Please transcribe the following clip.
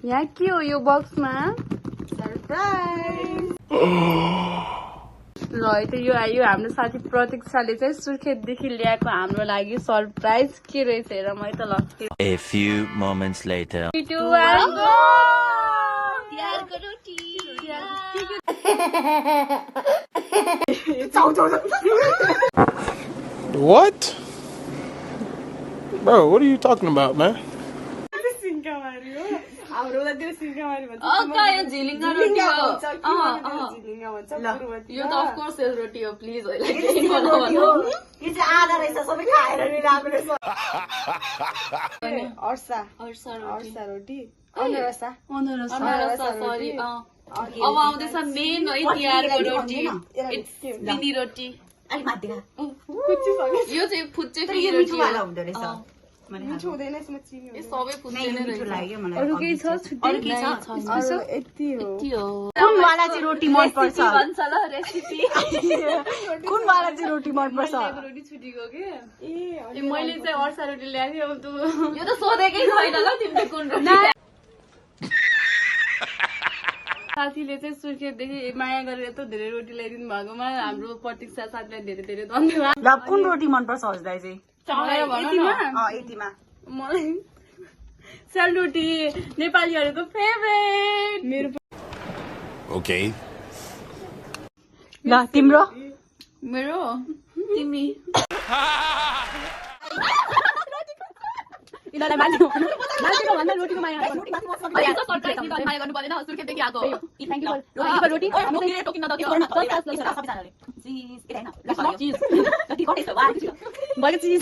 यहाँ के हो यो बक्समा? सरप्राइज। ल यो हाम्रो साथी प्रतीक्षाले चाहिँ सुर्खेतदेखि ल्याएको हाम्रो लागि सरप्राइज के रहेछ हेर म त ल। A few moments later. 3, 2, 1 go. तिहारको रोटी। What? Bro, what are you talking about, man? सिंगामारी हो हाम्रो त्यो सिंगामारी भन्छ। का यो झिलिङ्गा रोटी हो। झिलिङ्गा भन्छ पुरुवती। यो त अफ कोर्स सेल रोटी हो प्लिज होला के यो चाहिँ आधा रहेछ सबै खाएर नि राम्रो रहेछ अर्सा रोटी अनरसा सरी अब आउँदैछ मेन है तिहारको रोटी दिदी रोटी अलि माथि खा यो चाहिँ फुच्चे तर यो मिठो वाला हुँदो रहेछ मिठो हुँदैन यसमा चिनी यो सबै फुच्चे नै मिठो लाग्यो मलाई अरु केही छ छुट्टै? अरु केही छ अरु यति हो। कुन वाला चाहिँ रोटी मन पर्छ भन्छ ल रेसिपी कुन वाला चाहिँ रोटी मन पर्छ रोटी छुटीको के ए मैले चाहिँ अर्सा रोटी ल्याएको अब तँ यो त सोधेकै छैन ल तिमीले कुन रोटी साथीले चाहिँ सुर्खेतदेखि माया गरेर यत्रो धेरै रोटी ल्याइदिनु भएकोमा हाम्रो प्रतीक्षा साथीलाई धेरै धेरै धन्यवाद। ल कुन रोटी मन पर्छ हजुरलाई चाहिँ चलाएर भन न। यतिमा मलाई सेलरोटी नेपालीहरूको फेभरेट। मेरो Okay. ल तिम्रो मेरो तिमी यिनीहरूलाई मान्छेको भन्दा रोटीको माया माया गर्नु पर्दैन सुर्खेतदेखि आएको रोटी भयो चिज